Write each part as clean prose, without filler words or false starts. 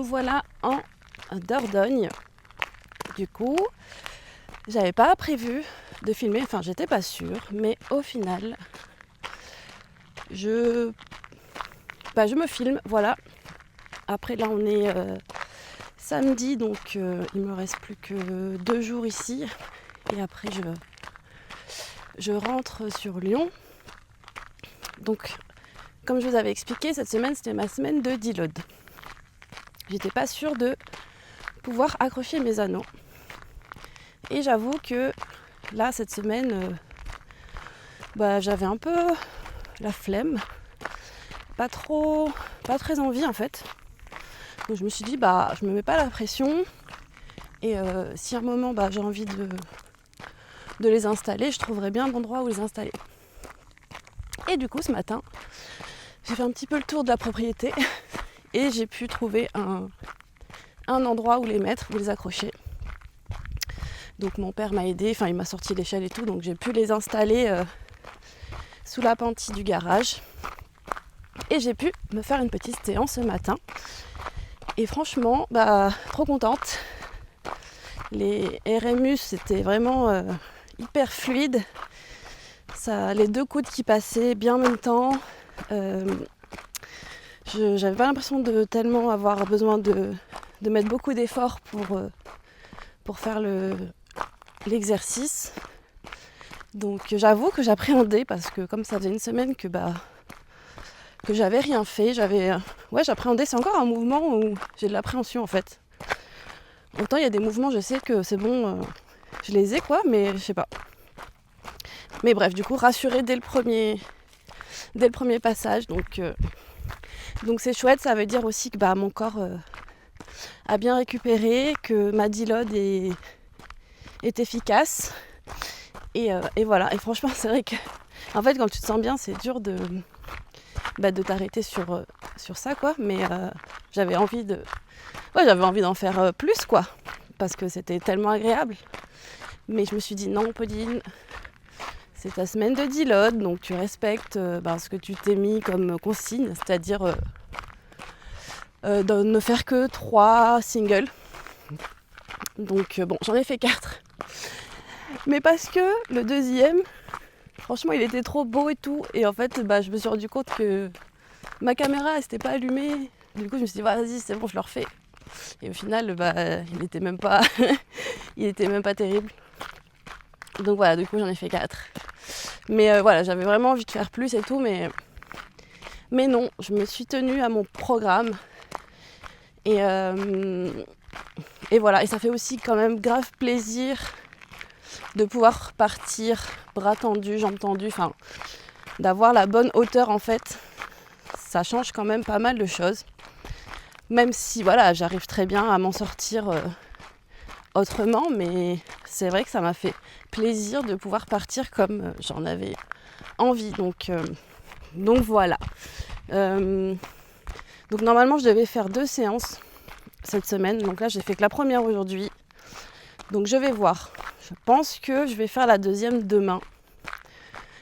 voilà en Dordogne. Du coup, j'avais pas prévu de filmer, enfin j'étais pas sûre, mais au final, je me filme, voilà. Après là on est samedi, donc il me reste plus que 2 jours ici. Et après je rentre sur Lyon. Donc comme je vous avais expliqué, cette semaine c'était ma semaine de deload. J'étais pas sûre de pouvoir accrocher mes anneaux. Et j'avoue que là cette semaine, j'avais un peu la flemme. Pas très envie en fait. Donc je me suis dit je me mets pas la pression. Et si à un moment j'ai envie de les installer, je trouverai bien l'endroit où les installer. Et du coup ce matin, j'ai fait un petit peu le tour de la propriété et j'ai pu trouver un endroit où les mettre, où les accrocher. Donc mon père m'a aidé, il m'a sorti l'échelle et tout, donc j'ai pu les installer sous la pentille du garage. Et j'ai pu me faire une petite séance ce matin. Et franchement, trop contente. Les RMU, c'était vraiment hyper fluide. Les 2 coudes qui passaient bien en même temps. J'avais pas l'impression de tellement avoir besoin de mettre beaucoup d'efforts pour faire l'exercice. Donc j'avoue que j'appréhendais parce que comme ça faisait une semaine que j'avais rien fait, j'appréhendais, c'est encore un mouvement où j'ai de l'appréhension en fait. Autant il y a des mouvements, je sais que c'est bon, je les ai mais je sais pas. Mais bref, du coup rassurée dès le premier passage, donc c'est chouette, ça veut dire aussi que mon corps a bien récupéré, que ma deload est efficace. Et voilà, et franchement c'est vrai que en fait quand tu te sens bien c'est dur de t'arrêter sur ça quoi, mais j'avais envie d'en faire plus quoi, parce que c'était tellement agréable. Mais je me suis dit non Pauline, c'est ta semaine de deload, donc tu respectes ce que tu t'es mis comme consigne, c'est-à-dire de ne faire que 3 singles. Donc j'en ai fait 4. Mais parce que le deuxième, franchement il était trop beau et tout, et en fait je me suis rendu compte que ma caméra elle s'était pas allumée. Du coup je me suis dit vas-y c'est bon je le refais. Et au final il était même pas terrible. Donc voilà, du coup j'en ai fait 4. Mais j'avais vraiment envie de faire plus et tout, mais non, je me suis tenue à mon programme. Et voilà, et ça fait aussi quand même grave plaisir de pouvoir partir bras tendus, jambes tendues, d'avoir la bonne hauteur en fait. Ça change quand même pas mal de choses. Même si j'arrive très bien à m'en sortir autrement, mais c'est vrai que ça m'a fait plaisir de pouvoir partir comme j'en avais envie. Donc voilà. Donc normalement je devais faire 2 séances cette semaine. Donc là j'ai fait que la première aujourd'hui. Donc je vais voir. Je pense que je vais faire la deuxième demain.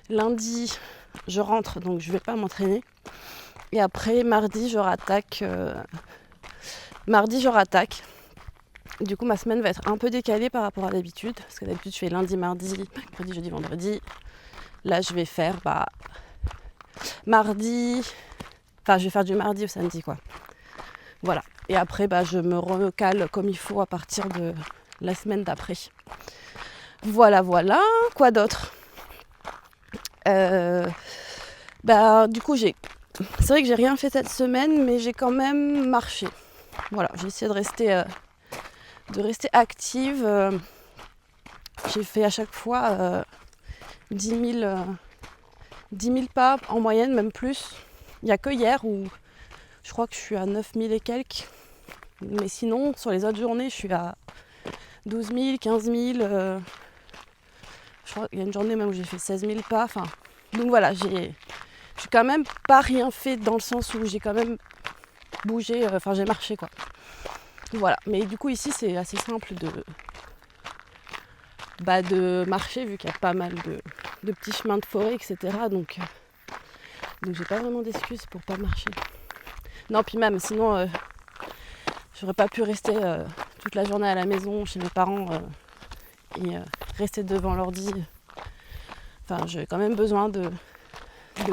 Lundi je rentre, donc je vais pas m'entraîner. Et après mardi je rattaque. Du coup ma semaine va être un peu décalée par rapport à d'habitude. Parce que d'habitude je fais lundi, mardi, mercredi, jeudi, vendredi. Là je vais faire mardi. Enfin je vais faire du mardi au samedi quoi. Voilà. Et après je me recale comme il faut à partir de la semaine d'après. Voilà. Quoi d'autre ? Du coup c'est vrai que j'ai rien fait cette semaine, mais j'ai quand même marché. Voilà, j'ai essayé de rester active. J'ai fait à chaque fois 10 000 pas en moyenne, même plus. Il n'y a que hier où je crois que je suis à 9 000 et quelques. Mais sinon, sur les autres journées, je suis à 12 000, 15 000. Je crois qu'il y a une journée même où j'ai fait 16 000 pas. Donc voilà, j'ai quand même pas rien fait dans le sens où j'ai quand même bougé, j'ai marché quoi. Voilà, mais du coup ici c'est assez simple de marcher vu qu'il y a pas mal de petits chemins de forêt, etc. Donc j'ai pas vraiment d'excuses pour pas marcher. Non, puis même sinon j'aurais pas pu rester toute la journée à la maison chez mes parents et rester devant l'ordi. Enfin, j'ai quand même besoin de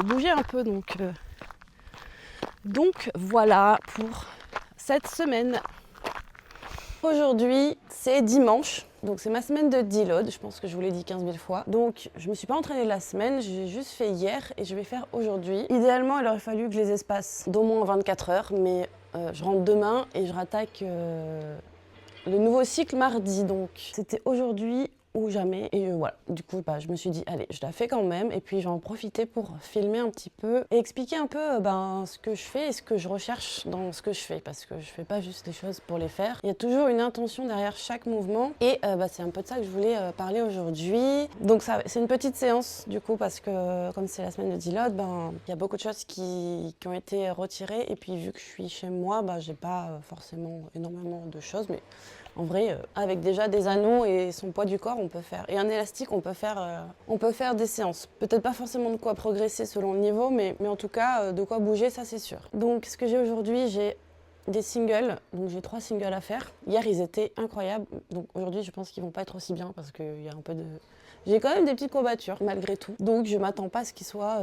bouger un peu, donc voilà pour cette semaine. Aujourd'hui, c'est dimanche, donc c'est ma semaine de deload, je pense que je vous l'ai dit 15 000 fois. Donc je me suis pas entraînée la semaine, j'ai juste fait hier et je vais faire aujourd'hui. Idéalement, il aurait fallu que je les espace d'au moins 24 heures, mais je rentre demain et je rattaque le nouveau cycle mardi. Donc c'était aujourd'hui ou jamais. Et voilà, du coup, je me suis dit, allez, je la fais quand même. Et puis, je vais en profiter pour filmer un petit peu et expliquer un peu ce que je fais et ce que je recherche dans ce que je fais. Parce que je fais pas juste des choses pour les faire. Il y a toujours une intention derrière chaque mouvement. Et c'est un peu de ça que je voulais parler aujourd'hui. Donc, c'est une petite séance, du coup, parce que comme c'est la semaine de deload, il y a beaucoup de choses qui ont été retirées. Et puis, vu que je suis chez moi, j'ai pas forcément énormément de choses. Mais en vrai, avec déjà des anneaux et son poids du corps, on peut faire. Et un élastique, on peut faire des séances. Peut-être pas forcément de quoi progresser selon le niveau, mais en tout cas, de quoi bouger, ça c'est sûr. Donc, ce que j'ai aujourd'hui, j'ai des singles. Donc, j'ai 3 singles à faire. Hier, ils étaient incroyables. Donc, aujourd'hui, je pense qu'ils vont pas être aussi bien parce qu'il y a un peu de... J'ai quand même des petites courbatures, malgré tout. Donc, je m'attends pas à ce qu'ils soient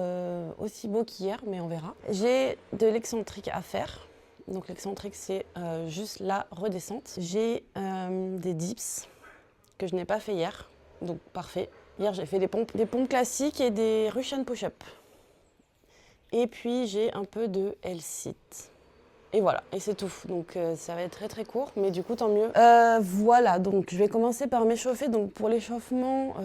aussi beaux qu'hier, mais on verra. J'ai de l'excentrique à faire. Donc l'excentrique, c'est juste la redescente. J'ai des dips que je n'ai pas fait hier, donc parfait. Hier, j'ai fait des pompes classiques et des Russian push-up. Et puis, j'ai un peu de L-sit. Et voilà, et c'est tout. Donc ça va être très très court, mais du coup, tant mieux. Voilà, donc je vais commencer par m'échauffer. Donc pour l'échauffement,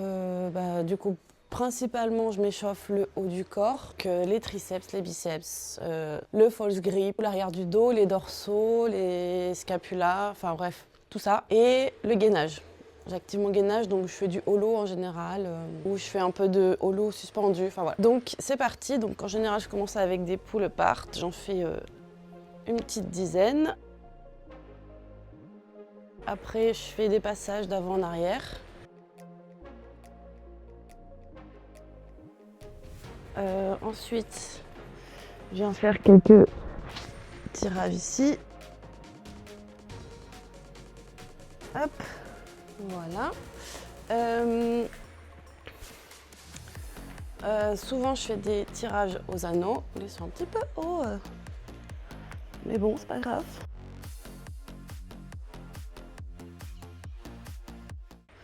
du coup, principalement, je m'échauffe le haut du corps, que les triceps, les biceps, le false grip, l'arrière du dos, les dorsaux, les scapulas, enfin bref, tout ça. Et le gainage. J'active mon gainage, donc je fais du holo en général, ou je fais un peu de holo suspendu, enfin voilà. Donc c'est parti, donc en général, je commence avec des pull apart, j'en fais une petite dizaine. Après, je fais des passages d'avant en arrière. Ensuite, je viens faire quelques tirages ici. Hop, voilà. Souvent, je fais des tirages aux anneaux. Ils sont un petit peu hauts, mais bon, c'est pas grave.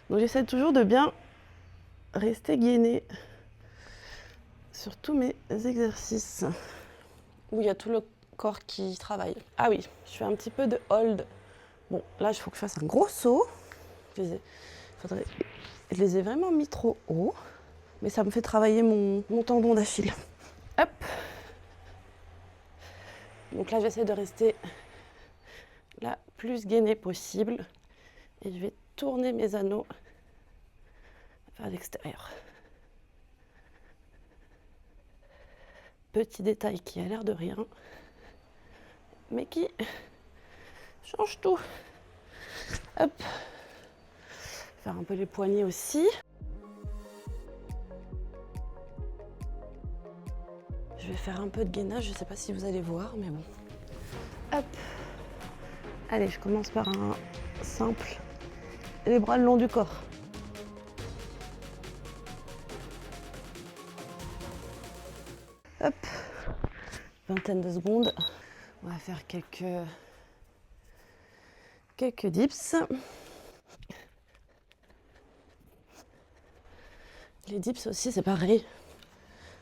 Donc, j'essaie toujours de bien rester gainée sur tous mes exercices où il y a tout le corps qui travaille. Ah oui, je fais un petit peu de hold. Bon, là, il faut que je fasse un gros saut. Je les ai vraiment mis trop haut, mais ça me fait travailler mon tendon d'Achille. Hop. Donc là, j'essaie de rester la plus gainée possible. Et je vais tourner mes anneaux vers l'extérieur. Petit détail qui a l'air de rien, mais qui change tout. Hop. Faire un peu les poignets aussi. Je vais faire un peu de gainage, je ne sais pas si vous allez voir, mais bon. Hop. Allez, je commence par un simple. Les bras le long du corps. Hop. Vingtaine de secondes. On va faire quelques dips. Les dips aussi, c'est pareil.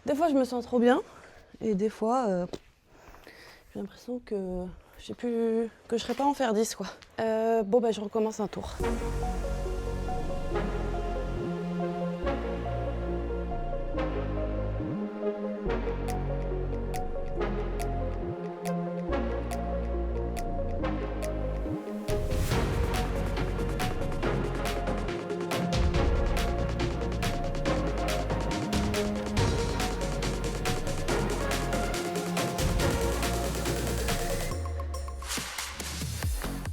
Des fois, je me sens trop bien. Et des fois, j'ai l'impression que je ne serais pas en faire 10, quoi. Je recommence un tour.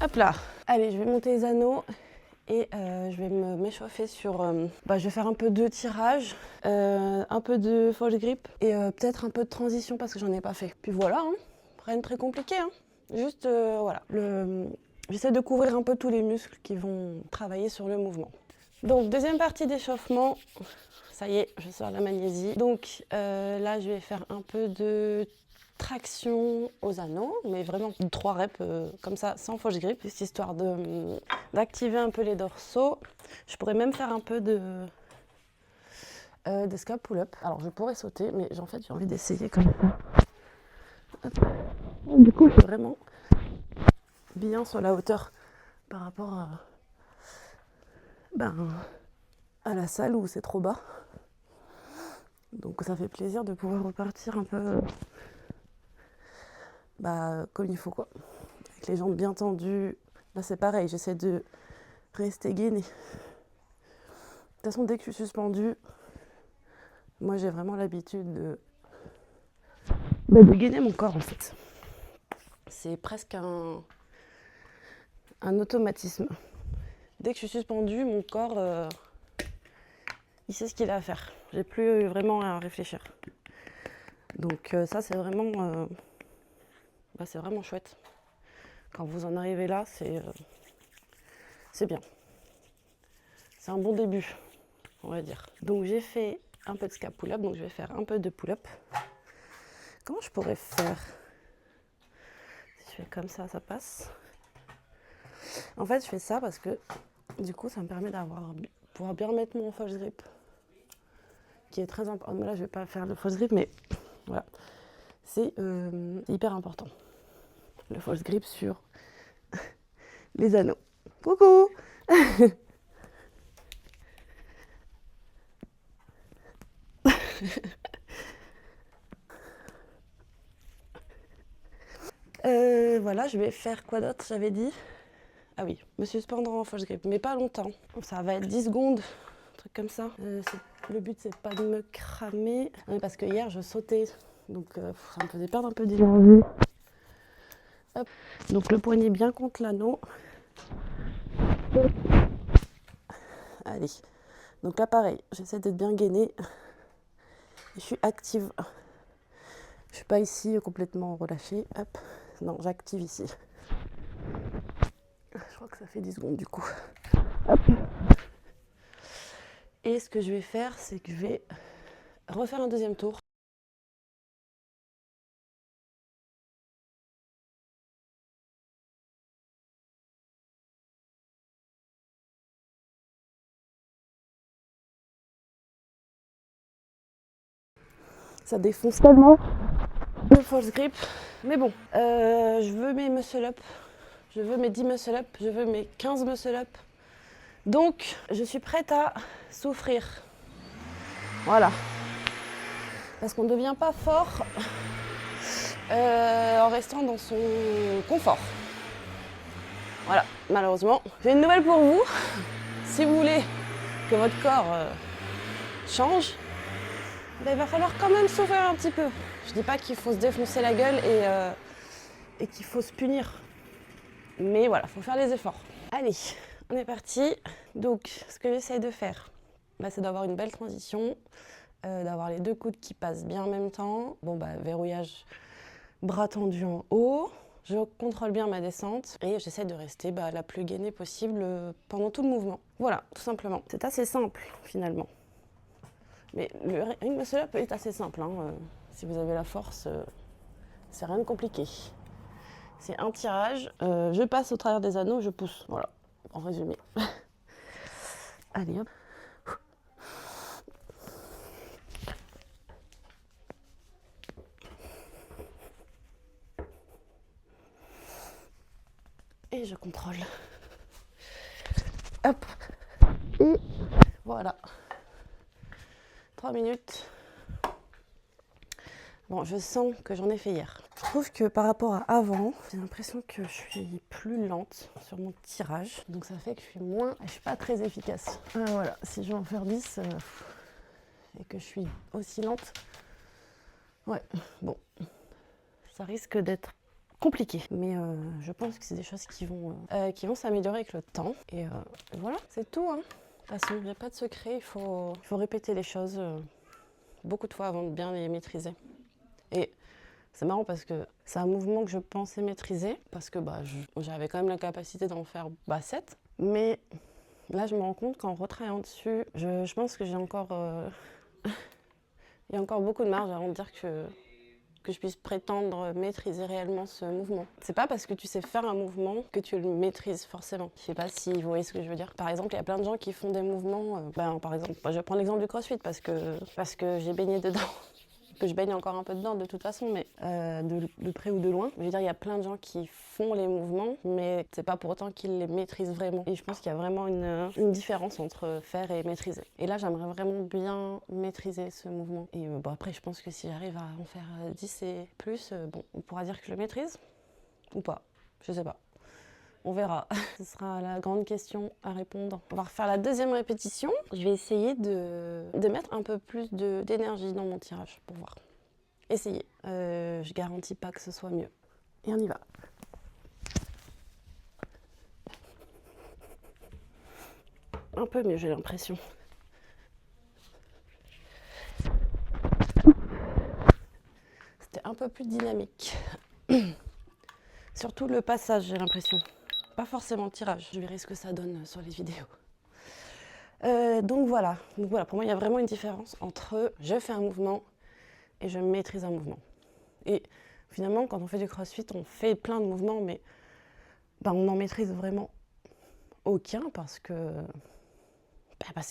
Hop là. Allez, je vais monter les anneaux et je vais m'échauffer sur... je vais faire un peu de tirage, un peu de false grip et peut-être un peu de transition parce que j'en ai pas fait. Puis voilà, hein. Rien de très compliqué. Hein. Juste, voilà. J'essaie de couvrir un peu tous les muscles qui vont travailler sur le mouvement. Donc deuxième partie d'échauffement, ça y est, je sors la magnésie. Donc là je vais faire un peu de traction aux anneaux, mais vraiment 3 reps comme ça, sans fausse grippe, juste histoire d'activer un peu les dorsaux. Je pourrais même faire un peu de scap pull-up. Alors je pourrais sauter, mais en fait j'ai envie d'essayer comme ça. Hop. Du coup je suis vraiment bien sur la hauteur par rapport à la salle où c'est trop bas. Donc ça fait plaisir de pouvoir repartir un peu comme il faut quoi. Avec les jambes bien tendues. Là c'est pareil, j'essaie de rester gainée. De toute façon dès que je suis suspendue, moi j'ai vraiment l'habitude de gainer mon corps en fait. C'est presque un automatisme. Dès que je suis suspendue, mon corps il sait ce qu'il a à faire. J'ai plus vraiment à réfléchir. Donc ça c'est vraiment chouette. Quand vous en arrivez là, c'est bien. C'est un bon début, on va dire. Donc j'ai fait un peu de scap pull-up, donc je vais faire un peu de pull-up. Comment je pourrais faire? Si je fais comme ça, ça passe. En fait, je fais ça parce que du coup, ça me permet pouvoir bien mettre mon false grip, qui est très important. Là, je vais pas faire le false grip, mais voilà, c'est hyper important. Le false grip sur les anneaux. Coucou. Voilà, je vais faire quoi d'autre, j'avais dit? Ah oui, me suspendre en false grip, mais pas longtemps. Ça va être 10 secondes, un truc comme ça. Le but, c'est pas de me cramer. Parce que hier, je sautais, donc ça me faisait perdre un peu d'énergie. Hop. Donc le poignet bien contre l'anneau. Allez. Donc là, pareil, j'essaie d'être bien gainée. Je suis active. Je suis pas ici complètement relâchée. Hop. Non, j'active ici. Je crois que ça fait 10 secondes du coup. Hop. Et ce que je vais faire, c'est que je vais refaire un deuxième tour. Ça défonce tellement le false grip. Mais bon, je veux mes muscle up. Je veux mes 10 muscle up. Je veux mes 15 muscle up. Donc, je suis prête à souffrir. Voilà. Parce qu'on ne devient pas fort en restant dans son confort. Voilà, malheureusement. J'ai une nouvelle pour vous. Si vous voulez que votre corps change, il va falloir quand même souffrir un petit peu. Je dis pas qu'il faut se défoncer la gueule et qu'il faut se punir. Mais voilà, il faut faire les efforts. Allez, on est parti. Donc, ce que j'essaie de faire, c'est d'avoir une belle transition, d'avoir les 2 coudes qui passent bien en même temps. Bon, verrouillage, bras tendus en haut. Je contrôle bien ma descente et j'essaie de rester la plus gainée possible pendant tout le mouvement. Voilà, tout simplement. C'est assez simple, finalement. Mais le ring muscle up est assez simple. Si vous avez la force, c'est rien de compliqué. C'est un tirage, je passe au travers des anneaux, je pousse. Voilà, en résumé. Allez hop. Et je contrôle. Hop. Et voilà. 3 minutes. Bon, je sens que j'en ai fait hier. Je trouve que par rapport à avant, j'ai l'impression que je suis plus lente sur mon tirage. Donc ça fait que je suis pas très efficace. Voilà, si je vais en faire 10 et que je suis aussi lente, ouais, bon, ça risque d'être compliqué. Mais je pense que c'est des choses qui vont s'améliorer avec le temps. Et voilà, c'est tout. De toute façon, il n'y a pas de secret, il faut répéter les choses beaucoup de fois avant de bien les maîtriser. Et C'est marrant parce que c'est un mouvement que je pensais maîtriser, parce que j'avais quand même la capacité d'en faire 7. Mais là, je me rends compte qu'en retravaillant dessus, je pense que j'ai encore... il y a encore beaucoup de marge avant de dire que je puisse prétendre maîtriser réellement ce mouvement. C'est pas parce que tu sais faire un mouvement que tu le maîtrises forcément. Je sais pas si vous voyez ce que je veux dire. Par exemple, il y a plein de gens qui font des mouvements, par exemple, je vais prendre l'exemple du CrossFit parce que j'ai baigné dedans. Que je baigne encore un peu dedans de toute façon, mais de près ou de loin. Je veux dire, il y a plein de gens qui font les mouvements, mais c'est pas pour autant qu'ils les maîtrisent vraiment. Et je pense qu'il y a vraiment une différence entre faire et maîtriser. Et là, j'aimerais vraiment bien maîtriser ce mouvement. Et après, je pense que si j'arrive à en faire 10 et plus, on pourra dire que je le maîtrise ou pas. Je sais pas. On verra. Ce sera la grande question à répondre. On va refaire la deuxième répétition. Je vais essayer de mettre un peu plus d'énergie dans mon tirage pour voir. Essayez. Je garantis pas que ce soit mieux. Et on y va. Un peu mieux, j'ai l'impression. C'était un peu plus dynamique. Surtout le passage, j'ai l'impression. Pas forcément le tirage. Je verrai ce que ça donne sur les vidéos. Donc voilà, pour moi il y a vraiment une différence entre je fais un mouvement et je maîtrise un mouvement. Et finalement, quand on fait du crossfit, on fait plein de mouvements, mais on n'en maîtrise vraiment aucun parce que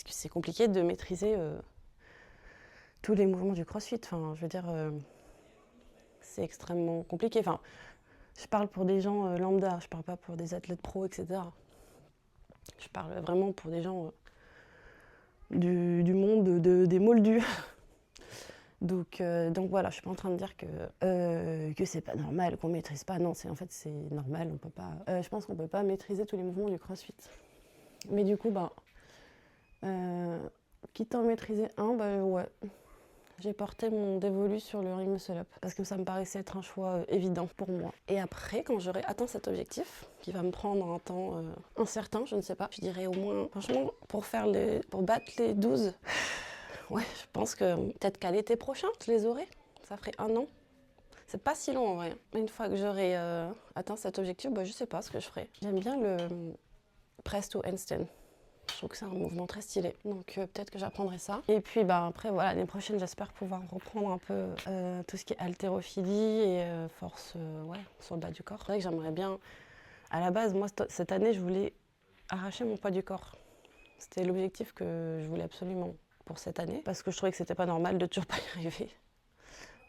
c'est compliqué de maîtriser tous les mouvements du crossfit. Enfin, je veux dire, c'est extrêmement compliqué. Enfin, je parle pour des gens lambda, je parle pas pour des athlètes pros, etc. Je parle vraiment pour des gens du monde des moldus. Donc voilà, je suis pas en train de dire que c'est pas normal, qu'on maîtrise pas. Non, c'est normal, on peut pas. Je pense qu'on peut pas maîtriser tous les mouvements du CrossFit. Mais du coup, quitte à en maîtriser un, ouais. J'ai porté mon dévolu sur le ring muscle up parce que ça me paraissait être un choix évident pour moi. Et après, quand j'aurai atteint cet objectif, qui va me prendre un temps incertain, je ne sais pas, je dirais au moins, franchement, pour battre les 12, ouais, je pense que peut-être qu'à l'été prochain, je les aurai. Ça ferait 1 an. C'est pas si long en vrai. Une fois que j'aurai atteint cet objectif, je sais pas ce que je ferai. J'aime bien le Presto Handstand. Je trouve que c'est un mouvement très stylé. Donc peut-être que j'apprendrai ça. Et puis après, voilà, l'année prochaine, j'espère pouvoir reprendre un peu tout ce qui est haltérophilie et force sur le bas du corps. C'est vrai que j'aimerais bien... À la base, moi, cette année, je voulais arracher mon poids du corps. C'était l'objectif que je voulais absolument pour cette année. Parce que je trouvais que c'était pas normal de toujours pas y arriver.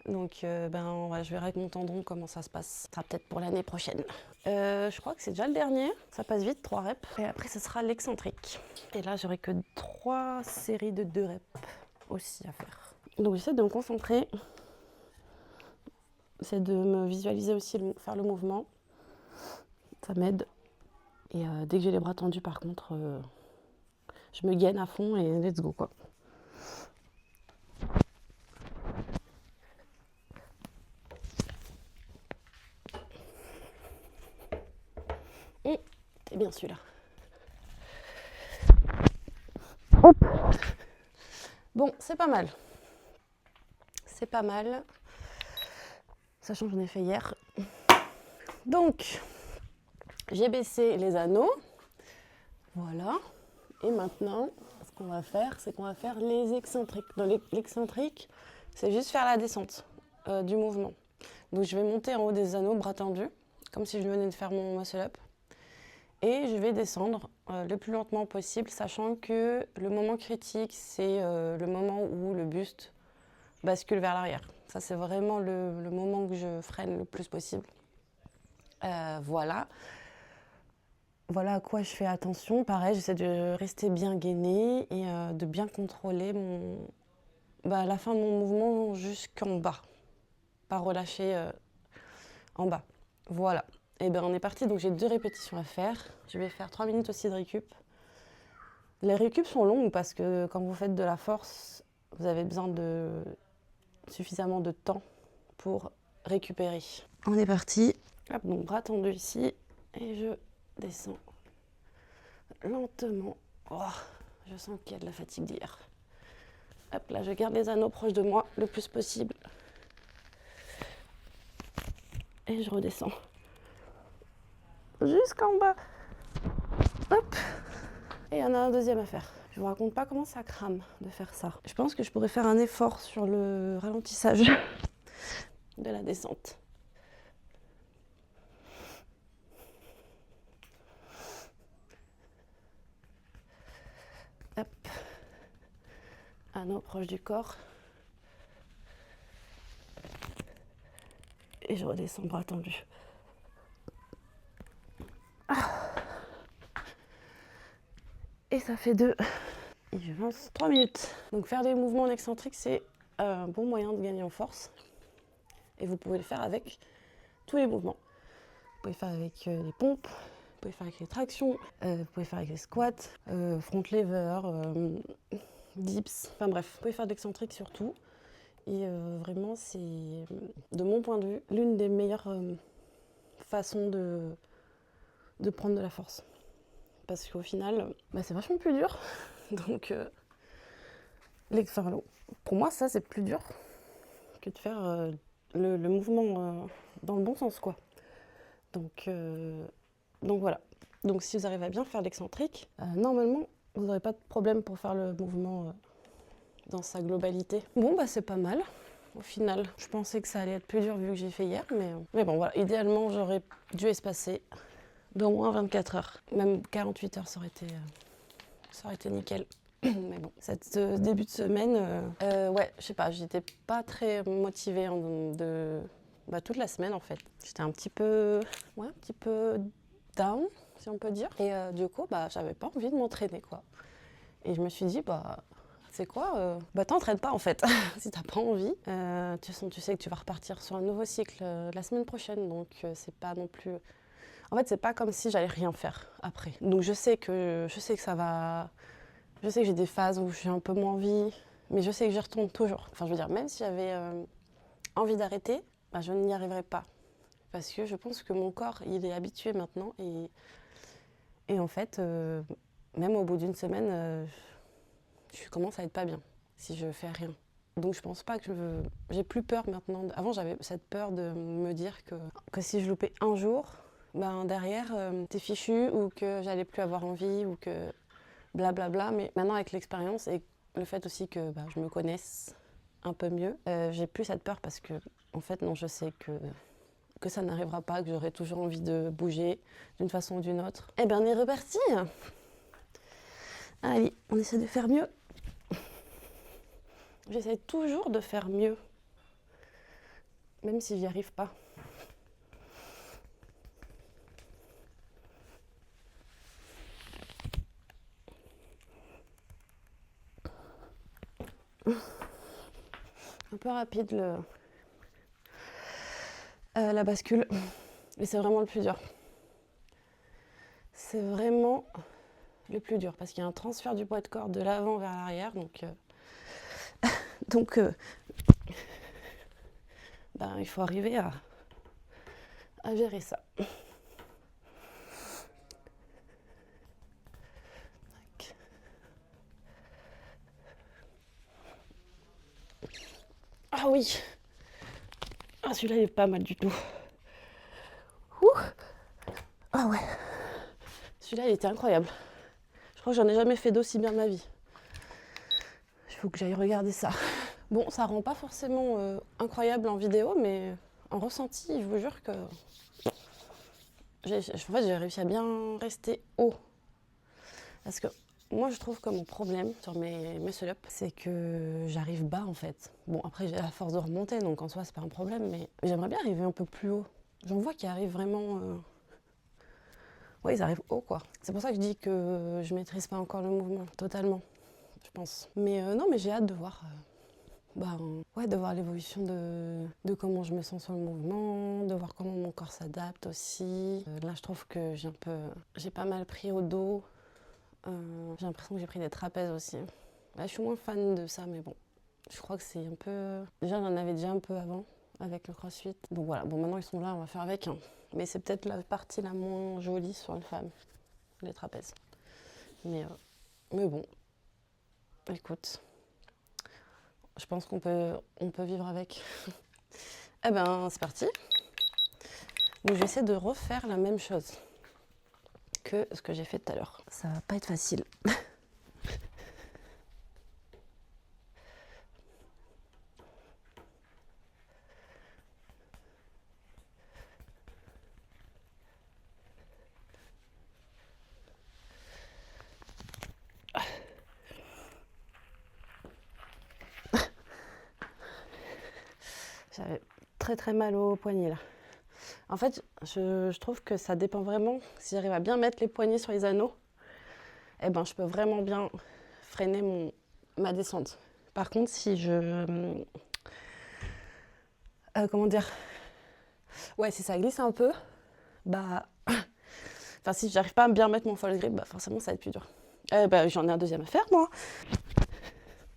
Donc je verrai avec mon tendon comment ça se passe. Ça sera peut-être pour l'année prochaine. Je crois que c'est déjà le dernier. Ça passe vite, 3 reps. Et après, ce sera l'excentrique. Et là, j'aurai que 3 séries de 2 reps aussi à faire. Donc j'essaie de me concentrer. J'essaie de me visualiser aussi, faire le mouvement. Ça m'aide. Et dès que j'ai les bras tendus, par contre, je me gaine à fond et let's go, quoi. C'est bien celui-là. Hop. Bon, c'est pas mal. C'est pas mal. Sachant que j'en ai fait hier. Donc, j'ai baissé les anneaux. Voilà. Et maintenant, ce qu'on va faire, c'est qu'on va faire les excentriques. Dans l'excentrique, c'est juste faire la descente du mouvement. Donc, je vais monter en haut des anneaux, bras tendus, comme si je venais de faire mon muscle-up. Et je vais descendre le plus lentement possible, sachant que le moment critique, c'est le moment où le buste bascule vers l'arrière. Ça, c'est vraiment le moment que je freine le plus possible. Voilà. Voilà à quoi je fais attention. Pareil, j'essaie de rester bien gainée et de bien contrôler la fin de mon mouvement jusqu'en bas. Pas relâcher en bas. Voilà. Et on est parti, donc j'ai 2 répétitions à faire. Je vais faire 3 minutes aussi de récup. Les récup sont longues parce que quand vous faites de la force, vous avez besoin de suffisamment de temps pour récupérer. On est parti. Hop, donc bras tendus ici et je descends lentement. Oh, je sens qu'il y a de la fatigue d'hier. Hop là, je garde les anneaux proches de moi le plus possible. Et je redescends. Jusqu'en bas. Hop. Et il y en a un deuxième à faire. Je vous raconte pas comment ça crame de faire ça. Je pense que je pourrais faire un effort sur le ralentissage de la descente. Hop. Anneau proche du corps. Et je redescends bras tendus. Et ça fait 2. Il avance 3 minutes. Donc faire des mouvements en excentrique, c'est un bon moyen de gagner en force. Et vous pouvez le faire avec tous les mouvements. Vous pouvez faire avec les pompes, vous pouvez faire avec les tractions, vous pouvez faire avec les squats, front lever, dips, enfin bref. Vous pouvez faire de l'excentrique surtout. Et vraiment, c'est, de mon point de vue, l'une des meilleures façons de prendre de la force. Parce qu'au final, c'est vachement plus dur. Donc, pour moi, ça, c'est plus dur que de faire le mouvement dans le bon sens, quoi. Donc voilà. Donc si vous arrivez à bien faire l'excentrique, normalement, vous n'aurez pas de problème pour faire le mouvement dans sa globalité. Bon, c'est pas mal. Au final, je pensais que ça allait être plus dur vu que j'ai fait hier, mais bon, voilà. Idéalement, j'aurais dû espacer d'au moins 24 heures. Même 48 heures, ça aurait été nickel. Mais bon, cette début de semaine, ouais, je sais pas, j'étais pas très motivée toute la semaine en fait. J'étais un petit peu down, si on peut dire. Et du coup, j'avais pas envie de m'entraîner, quoi. Et je me suis dit, c'est quoi t'entraînes pas en fait, si t'as pas envie. Tu sais que tu vas repartir sur un nouveau cycle la semaine prochaine, donc c'est pas non plus... En fait, c'est pas comme si j'allais rien faire après. Donc je sais que ça va... Je sais que j'ai des phases où j'ai un peu moins envie, mais je sais que j'y retourne toujours. Enfin, je veux dire, même si j'avais envie d'arrêter, je n'y arriverais pas. Parce que je pense que mon corps, il est habitué maintenant. Et en fait, même au bout d'une semaine, je commence à être pas bien si je fais rien. Donc je pense pas que j'ai plus peur maintenant. Avant, j'avais cette peur de me dire que si je loupais un jour, derrière, t'es fichu, ou que j'allais plus avoir envie, ou que... blablabla, mais maintenant avec l'expérience et le fait aussi que je me connaisse un peu mieux, j'ai plus cette peur parce que, en fait, non, je sais que ça n'arrivera pas, que j'aurai toujours envie de bouger d'une façon ou d'une autre. Eh bien, on est reparti. Allez, on essaie de faire mieux. J'essaie toujours de faire mieux, même si j'y arrive pas. Un peu rapide la bascule, mais c'est vraiment le plus dur. C'est vraiment le plus dur parce qu'il y a un transfert du poids de corps de l'avant vers l'arrière, donc il faut arriver à gérer ça. Ah oui. Ah, celui-là, il est pas mal du tout. Ouh. Ah ouais. Celui-là, il était incroyable. Je crois que j'en ai jamais fait d'aussi bien de ma vie. Il faut que j'aille regarder ça. Bon, ça rend pas forcément incroyable en vidéo, mais en ressenti, je vous jure que j'ai réussi à bien rester haut. Parce que moi, je trouve que mon problème sur mes muscle-up, c'est que j'arrive bas en fait. Bon, après, j'ai la force de remonter, donc en soi, c'est pas un problème, mais j'aimerais bien arriver un peu plus haut. J'en vois qui arrivent vraiment... Ouais, ils arrivent haut, quoi. C'est pour ça que je dis que je maîtrise pas encore le mouvement totalement, je pense. Mais non, mais j'ai hâte de voir... de voir l'évolution de comment je me sens sur le mouvement, de voir comment mon corps s'adapte aussi. Là, je trouve que j'ai pas mal pris au dos. J'ai l'impression que j'ai pris des trapèzes aussi. Là, je suis moins fan de ça, mais bon, je crois que c'est un peu... Déjà, j'en avais déjà un peu avant avec le crossfit. Donc voilà, bon, maintenant ils sont là, on va faire avec. Mais c'est peut-être la partie la moins jolie sur une femme, les trapèzes. Mais bon, écoute, je pense qu'on peut vivre avec. Eh ben, c'est parti. Donc je vais essayer de refaire la même chose que ce que j'ai fait tout à l'heure. Ça va pas être facile. J'avais très mal au poignet là. En fait, je trouve que ça dépend vraiment. Si j'arrive à bien mettre les poignets sur les anneaux, eh ben, je peux vraiment bien freiner ma descente. Par contre, si je... comment dire? Ouais, si ça glisse un peu, bah... Enfin, si j'arrive pas à bien mettre mon false grip, bah forcément, ça va être plus dur. Bah, j'en ai un deuxième à faire, moi.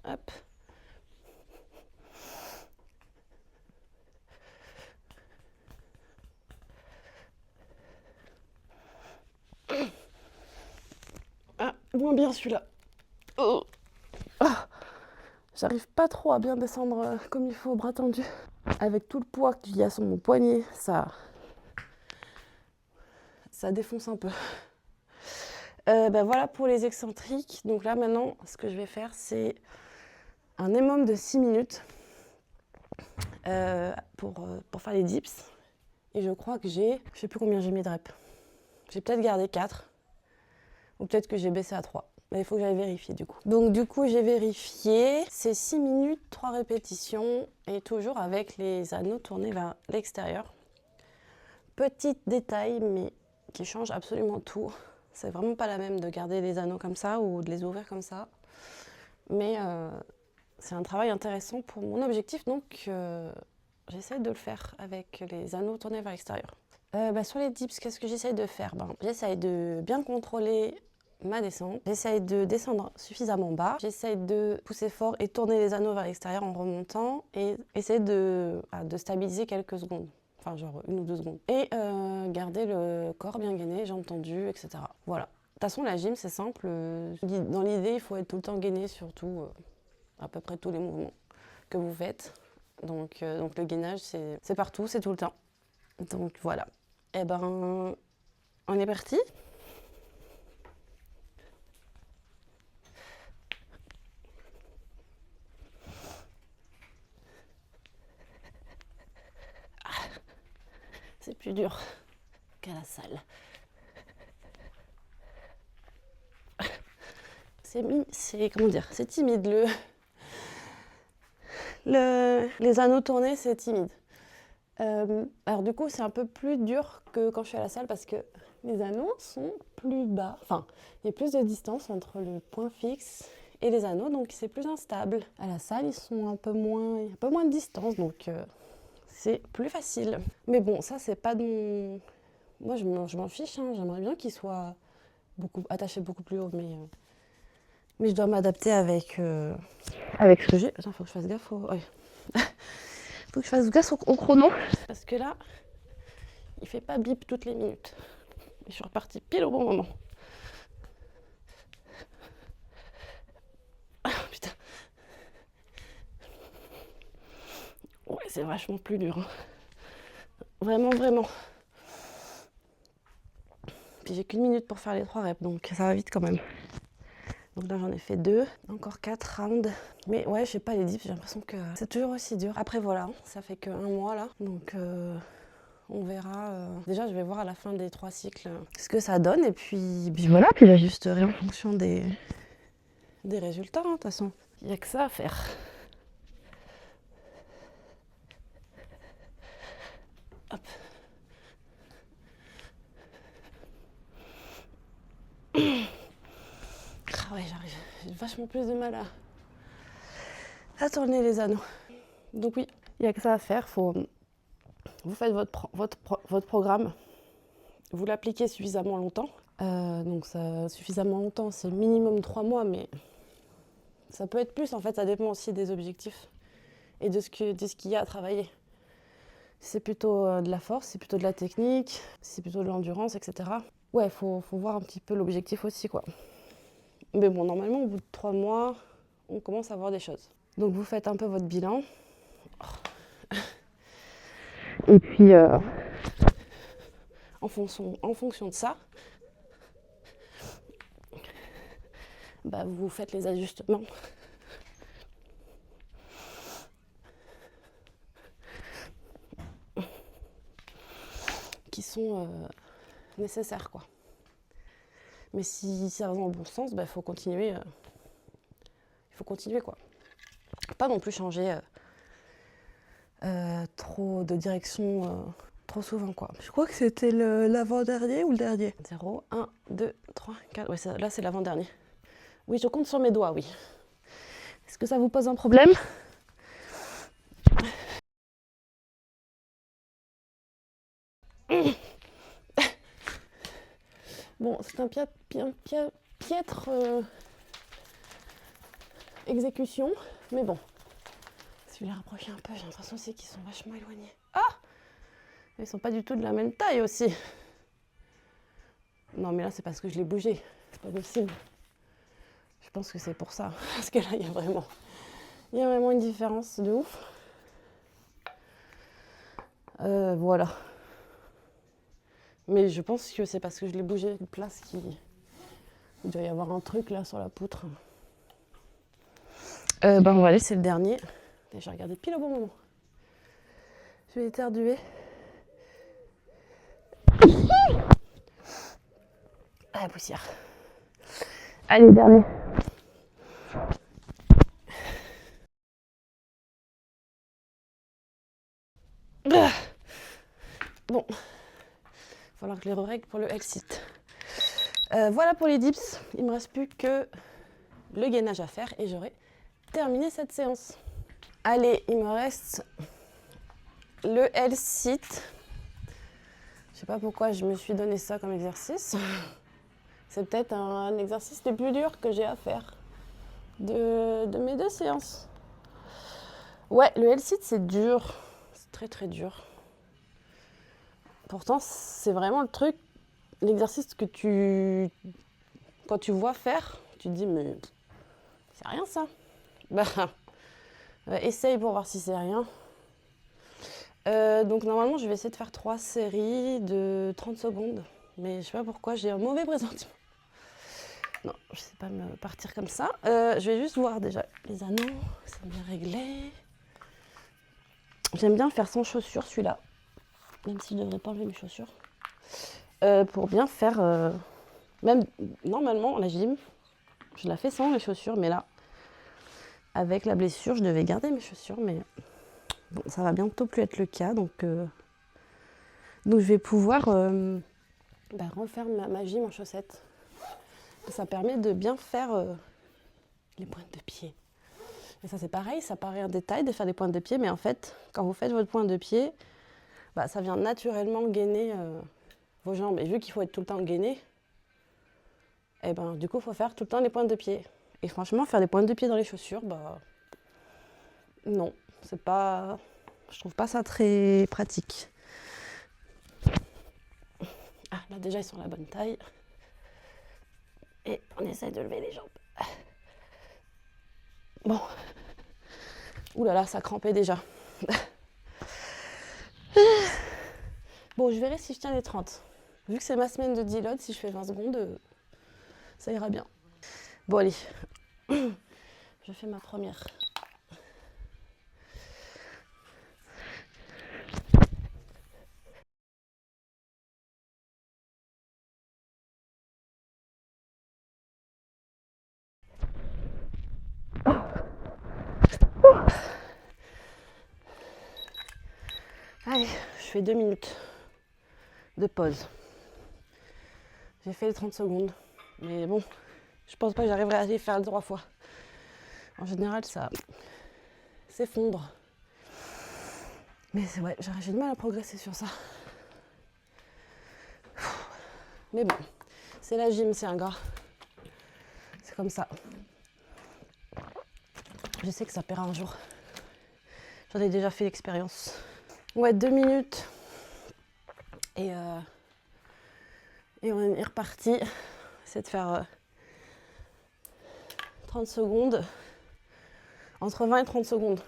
Hop. Ah, moins bien celui-là. Oh. Ah. J'arrive pas trop à bien descendre comme il faut au bras tendu. Avec tout le poids qu'il y a sur mon poignet, ça défonce un peu. Ben voilà pour les excentriques. Donc là maintenant, ce que je vais faire, c'est un minimum de 6 minutes pour faire les dips. Et je crois que je sais plus combien j'ai mis de reps. J'ai peut-être gardé 4. Ou peut-être que j'ai baissé à 3. Mais il faut que j'aille vérifier du coup. Donc du coup, j'ai vérifié. C'est 6 minutes, 3 répétitions. Et toujours avec les anneaux tournés vers l'extérieur. Petit détail, mais qui change absolument tout. C'est vraiment pas la même de garder les anneaux comme ça ou de les ouvrir comme ça. Mais c'est un travail intéressant pour mon objectif, donc j'essaie de le faire avec les anneaux tournés vers l'extérieur. Sur les dips, qu'est-ce que j'essaie de faire? J'essaie de bien contrôler ma descente. J'essaie de descendre suffisamment bas. J'essaie de pousser fort et tourner les anneaux vers l'extérieur en remontant et essayer de stabiliser quelques secondes. Enfin, genre 1 ou 2 secondes. Et garder le corps bien gainé, jambes tendues, etc. Voilà. De toute façon, la gym, c'est simple. Dans l'idée, il faut être tout le temps gainé, surtout à peu près tous les mouvements que vous faites. Donc le gainage, c'est partout, c'est tout le temps. Donc voilà. Et ben, on est parti. C'est plus dur qu'à la salle. C'est timide. Les anneaux tournés, c'est timide. Alors du coup, c'est un peu plus dur que quand je suis à la salle parce que les anneaux sont plus bas. Enfin, il y a plus de distance entre le point fixe et les anneaux, donc c'est plus instable. À la salle, ils sont un peu moins de distance, donc c'est plus facile. Mais bon, ça, c'est pas de mon... Moi, je m'en fiche, hein. J'aimerais bien qu'ils soient attachés beaucoup plus haut, mais je dois m'adapter avec ce que j'ai. Attends, faut que je fasse gaffe ouais. Faut que je fasse gaffe au chrono. Parce que là, il fait pas bip toutes les minutes. Je suis repartie pile au bon moment. Ah putain. Ouais, c'est vachement plus dur. Hein. Vraiment. Puis j'ai qu'une minute pour faire les 3 reps, donc ça va vite quand même. Donc là, j'en ai fait 2, encore 4 rounds. Mais ouais, je sais pas, les dips, j'ai l'impression que c'est toujours aussi dur. Après, voilà, ça fait que 1 mois là. Donc on verra. Déjà, je vais voir à la fin des 3 cycles ce que ça donne. Et puis voilà, puis j'ajusterai en fonction des résultats. De toute façon, il n'y a que ça à faire. Hop. Ah ouais, j'arrive. J'ai vachement plus de mal à tourner les anneaux. Donc oui, il n'y a que ça à faire. Vous faites votre programme. Vous l'appliquez suffisamment longtemps. Donc ça, suffisamment longtemps, c'est minimum 3 mois, mais ça peut être plus. En fait, ça dépend aussi des objectifs et de ce qu'il y a à travailler. Si c'est plutôt de la force, c'est plutôt de la technique, si c'est plutôt de l'endurance, etc. Ouais, faut voir un petit peu l'objectif aussi, quoi. Mais bon, normalement, au bout de 3 mois, on commence à voir des choses. Donc vous faites un peu votre bilan. Et puis, En fonction de ça, bah, vous faites les ajustements qui sont nécessaires, quoi. Mais si ça va dans le bon sens, bah, faut continuer. Il faut continuer, quoi. Pas non plus changer trop de direction trop souvent, quoi. Je crois que c'était l'avant-dernier ou le dernier. 0, 1, 2, 3, 4. Ouais, là, c'est l'avant-dernier. Oui, je compte sur mes doigts, oui. Est-ce que ça vous pose un problème? Bon, c'est un piètre exécution, mais bon. Si je les rapproche un peu, j'ai l'impression aussi qu'ils sont vachement éloignés. Ah! Ils sont pas du tout de la même taille aussi. Non, mais là, c'est parce que je l'ai bougé. C'est pas possible. Je pense que c'est pour ça. Parce que là, il y a vraiment une différence de ouf. Voilà. Mais je pense que c'est parce que je l'ai bougé de place qu'il doit y avoir un truc là sur la poutre. Ben, on va laisser le dernier. J'ai regardé pile au bon moment. Je vais éternuer. Ah, la poussière. Allez, dernier. Bon, il va falloir que je les règle pour le L-sit. Voilà pour les dips. Il ne me reste plus que le gainage à faire et j'aurai terminé cette séance. Allez, il me reste le L-sit. Je sais pas pourquoi je me suis donné ça comme exercice. C'est peut-être un exercice le plus dur que j'ai à faire de mes 2 séances. Ouais, le L-sit, c'est dur. C'est très très dur. Pourtant, c'est vraiment le truc, l'exercice que quand tu vois faire, tu te dis, mais c'est rien ça. Bah, essaye pour voir si c'est rien. Donc normalement, je vais essayer de faire 3 séries de 30 secondes. Mais je sais pas pourquoi, j'ai un mauvais pressentiment. Non, je sais pas me partir comme ça. Je vais juste voir déjà les anneaux, c'est bien réglé. J'aime bien faire sans chaussures celui-là, même si je ne devrais pas enlever mes chaussures. Pour bien faire, même normalement la gym, je la fais sans les chaussures, mais là, avec la blessure, je devais garder mes chaussures, mais bon, ça va bientôt plus être le cas, donc je vais pouvoir refaire ma gym en chaussettes. Ça permet de bien faire les pointes de pied. Et ça c'est pareil, ça paraît un détail de faire des pointes de pied, mais en fait, quand vous faites votre pointe de pied, bah, ça vient naturellement gainer vos jambes. Et vu qu'il faut être tout le temps gainé, et ben, du coup, il faut faire tout le temps les pointes de pied. Et franchement, faire des pointes de pied dans les chaussures, bah non, c'est pas... Je trouve pas ça très pratique. Ah, là déjà, ils sont à la bonne taille. Et on essaie de lever les jambes. Bon. Ouh là là, ça crampait déjà. Bon, je verrai si je tiens les 30. Vu que c'est ma semaine de deload, si je fais 20 secondes, ça ira bien. Bon, allez. Je fais ma première. Allez, je fais 2 minutes de pause. J'ai fait les 30 secondes. Mais bon, je pense pas que j'arriverai à les faire 3 fois. En général, ça s'effondre. Mais c'est vrai, j'ai du mal à progresser sur ça. Mais bon, c'est la gym, c'est ingrat. C'est comme ça. Je sais que ça paiera un jour. J'en ai déjà fait l'expérience. Ouais, 2 minutes. Et on est reparti. C'est de faire 30 secondes. Entre 20 et 30 secondes.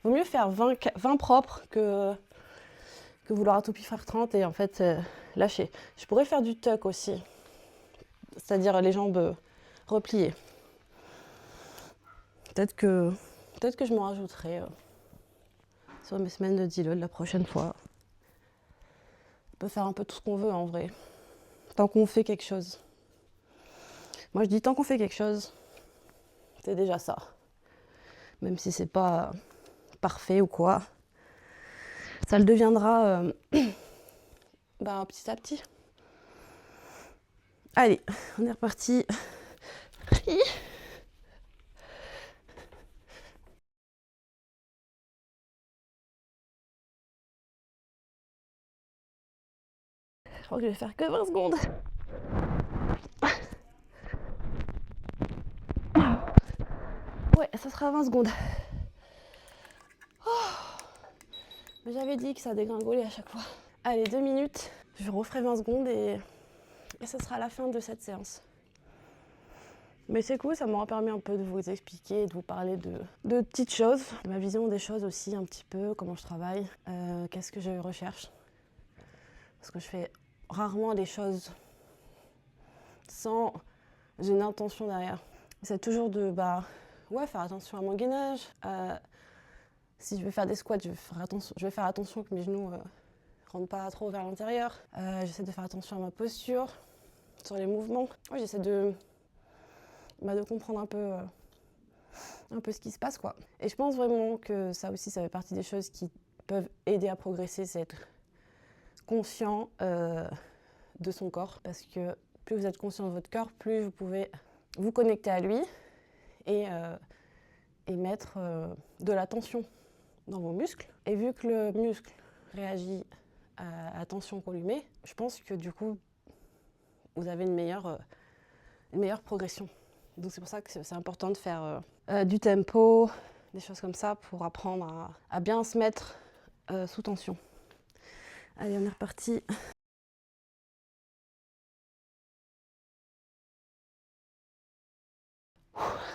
Il vaut mieux faire 20 propres que vouloir à tout prix faire 30 et en fait lâcher. Je pourrais faire du tuck aussi, c'est-à-dire les jambes repliées. Peut-être que je m'en rajouterai sur mes semaines de deload la prochaine fois. On peut faire un peu tout ce qu'on veut en vrai, tant qu'on fait quelque chose. Moi je dis tant qu'on fait quelque chose, c'est déjà ça. Même si c'est pas parfait ou quoi, ça le deviendra petit à petit. Allez, on est reparti. Je crois que je vais faire que 20 secondes. Ouais, ça sera 20 secondes. Mais j'avais dit que ça dégringolait à chaque fois. Allez, 2 minutes. Je referai 20 secondes et ce sera la fin de cette séance. Mais c'est cool, ça m'aura permis un peu de vous expliquer, de vous parler de petites choses, de ma vision des choses aussi un petit peu, comment je travaille, qu'est-ce que je recherche. Parce que je fais rarement des choses sans une intention derrière. C'est toujours de faire attention à mon gainage. Si je vais faire des squats, je vais faire attention que mes genoux rentrent pas trop vers l'intérieur. J'essaie de faire attention à ma posture, sur les mouvements. Ouais, j'essaie de comprendre un peu ce qui se passe, quoi. Et je pense vraiment que ça aussi, ça fait partie des choses qui peuvent aider à progresser, c'est être conscient de son corps. Parce que plus vous êtes conscient de votre corps, plus vous pouvez vous connecter à lui et mettre de la tension dans vos muscles. Et vu que le muscle réagit à la tension qu'on lui met, je pense que du coup, vous avez une meilleure progression. Donc c'est pour ça que c'est important de faire du tempo, des choses comme ça pour apprendre à bien se mettre sous tension. Allez, on est reparti.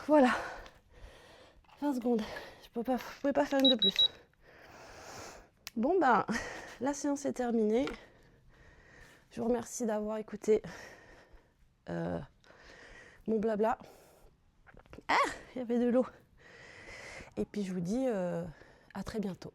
Voilà, 20 secondes. Je pouvais pas faire une de plus. Bon la séance est terminée. Je vous remercie d'avoir écouté mon blabla. Ah, il y avait de l'eau. Et puis je vous dis à très bientôt.